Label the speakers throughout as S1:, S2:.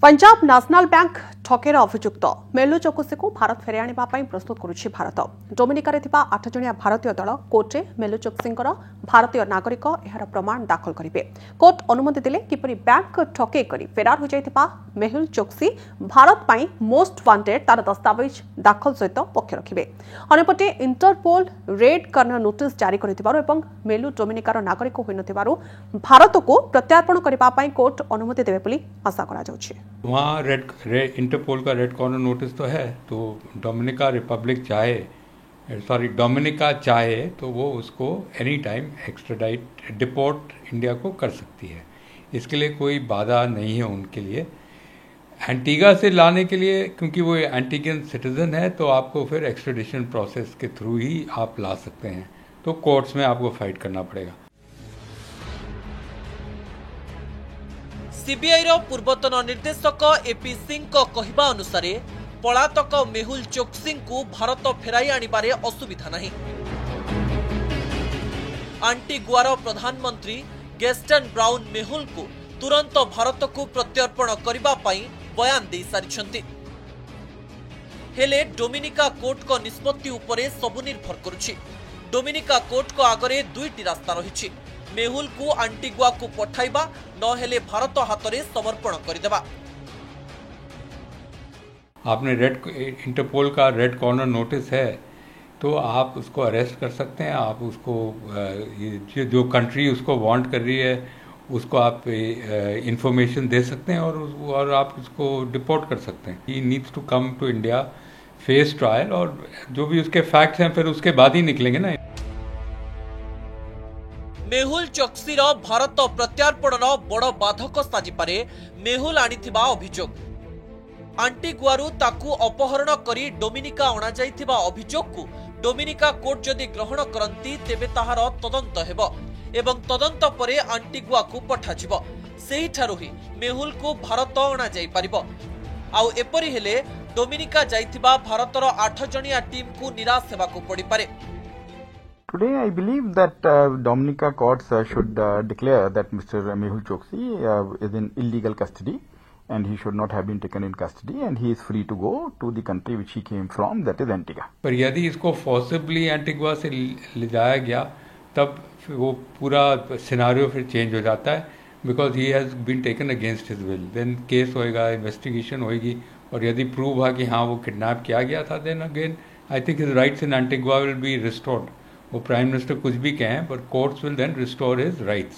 S1: Punjab national bank ठकेर अभियुक्त मेलू चौकसी को भारत फेर आने प्रस्तुत करुछि भारत। डोमिनिकार 8 जणिया भारतीय दल कोर्टे मेलू चौकसी भारतीय नागरिक एहार प्रमाण दाखल करेंगे। कोर्ट अनुमति देले किपरि बैंक ठके करी फेरार हो जाइथिबा मेहुल चौकसी भारत पाई मोस्ट वांटेड तार दस्तावेज दाखल सहित पक्ष रखिबे। अन्यपटे इंटरपोल रेड कर्नर नोटिस जारी करिथिबारु एवं मेलू डोमिनिकार नागरिक होई नथिबारु भारत को प्रत्यार्पण करबा पाई कोर्ट अनुमति देबे बोली आशा करा जाउछि।
S2: वहाँ इंटरपोल का रेड कॉर्नर नोटिस तो है, तो डोमिनिका चाहे तो वो उसको any time extradite deport India को कर सकती है। इसके लिए कोई बाधा नहीं है उनके लिए। एंटीगा से लाने के लिए, क्योंकि वो एंटीगन सिटीजन है, तो आपको फिर एक्स्ट्राडिशन प्रोसेस के थ्रू ही आप ला सकते हैं, तो कोर्ट्स में आपको फाइट करना पड़ेगा।
S3: सीबीआई पूर्वतन निर्देशक एपी सिंह कहवा अनुसार पलातक मेहुल चोक्सी को भारत फेराई आनिबारे असुविधा नहीं। आंटीगुआर प्रधानमंत्री गेस्टन ब्राउन मेहुल को तुरंत भारत को प्रत्यर्पण करने बयान दे सारी। हेले डोमिनिका कोर्ट को निष्पत्ति उपरे सबु निर्भर करुछि। डोमिनिका कोर्ट को आगरे दुईटी रास्ता रही। मेहुल को आंटीगुआ को पठाइबा नहेले भारत हाथ में समर्पण करदेबा।
S2: आपने इंटरपोल का रेड कॉर्नर नोटिस है, तो आप उसको अरेस्ट कर सकते हैं। आप उसको जो कंट्री उसको वांट कर रही है उसको आप इंफॉर्मेशन दे सकते हैं और आप उसको डिपोर्ट कर सकते हैं। He needs to come to India, face trial, और जो भी उसके फैक्ट्स हैं फिर उसके बाद ही निकलेंगे ना।
S3: मेहुल चोक्सीर भारत प्रत्यार्पण बड़ बाधक साजिपारे मेहुल आनिथिबा अभियोग। आंटीगुआरू ताकू अपहरण करी डोमिनिका अणा जाइथिबा अभियोग को डोमिनिका कोर्ट जदि ग्रहण करंती तेबे ताहार तदंत हेबो एवं तदंत परे आंटीगुआ को पठाजिबो। सेही ठारू ही मेहुल को भारत अणा जाई परिबो। आउ एपरि हेले डोमिनिका जाइथिबा भारतर 8 जणिया टीम को निराश हेबाको पड़ी पारे।
S4: Today, I believe that Dominica courts should declare that Mr. Mehul Choksi is in illegal custody and he should not have been taken in custody and he is free to go to the country which he came from, that is Antigua.
S2: पर यदि इसको forcibly Antigua से ले जाया गया तब वो पूरा सिनारियो फिर चेंज हो जाता है, because he has been taken against his will. Then case होएगा, इन्वेस्टिगेशन होएगी, और यदि प्रूव हुआ कि हाँ वो किडनैप किया गया था, then again I think his rights in Antigua will be restored. वो प्राइम मिनिस्टर कुछ भी कहें, but courts will then restore his rights.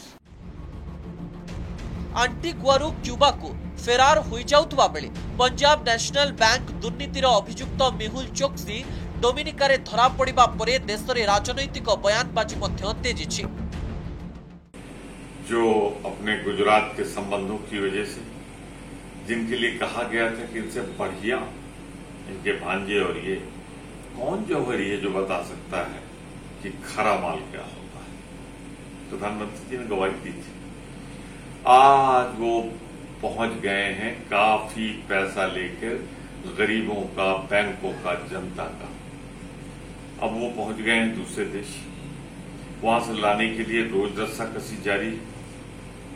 S3: आंटीगुआरू क्यूबा को फेरार हो जाउतबा बेले पंजाब नेशनल बैंक दुर्नीतिर अभियुक्त मेहुल चोक्सी डोमिनिका रे धरा पड़िबा परे देशरे राजनैतिक बयानबाजी मध्य तेजिछि।
S5: जो अपने गुजरात के संबंधों की वजह से जिनके लिए कहा गया था कि इनसे बढ़िया इनके भांजे, और ये कौन जौहरी है जो बता सकता है कि खरा माल क्या होता है। प्रधानमंत्री जी ने गवाही दी थी। आज वो पहुंच गए हैं काफी पैसा लेकर गरीबों का, बैंकों का, जनता का। अब वो पहुंच गए हैं दूसरे देश। वहां से लाने के लिए रोज रस्साकसी जारी,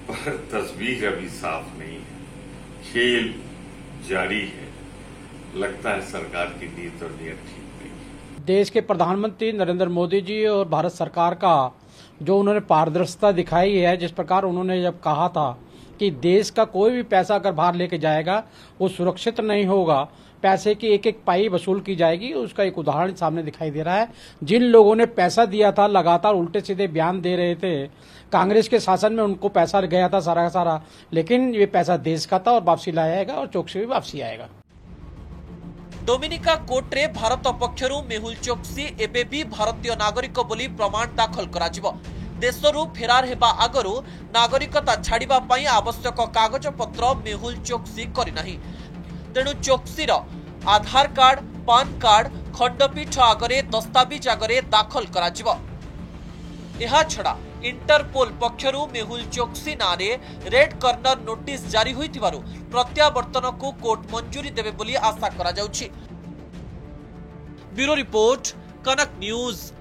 S5: पर तस्वीर अभी साफ नहीं है। खेल जारी है। लगता है सरकार की नीयत और नीयत ठीक नहीं।
S6: देश के प्रधानमंत्री नरेंद्र मोदी जी और भारत सरकार का जो उन्होंने पारदर्शिता दिखाई है, जिस प्रकार उन्होंने जब कहा था कि देश का कोई भी पैसा अगर बाहर लेके जाएगा वो सुरक्षित नहीं होगा, पैसे की एक एक पाई वसूल की जाएगी, उसका एक उदाहरण सामने दिखाई दे रहा है। जिन लोगों ने पैसा दिया था लगातार उल्टे सीधे बयान दे रहे थे। कांग्रेस के शासन में उनको पैसा गया था सारा का सारा, लेकिन ये पैसा देश का था और वापसी लाएगा और चोक्सी भी वापसी आएगा।
S3: डोमिनिका कोर्ट रे भारत पक्षरु मेहुल चोक्सी एबे भी भारतीय नागरिक बोली प्रमाण दाखल कराजिबो। देशरू फेरार हेबा आगरू नागरिकता छाड़िबा पई आवश्यक कागज पत्र मेहुल चोक्सी करि नाही। तेणु चोक्सीर आधार कार्ड, पान कार्ड खंडपीठ आगरे दस्तावेज आगरे दाखल कराजिबो। एहा छड़ा इंटरपोल पक्षरु मेहुल चोक्सी नारे रेड कर्नर नोटिस जारी होइतिबारु प्रत्यावर्तन को कोर्ट मंजूरी देबे बोली आशा करा जाउछि। ब्यूरो रिपोर्ट, कनक न्यूज।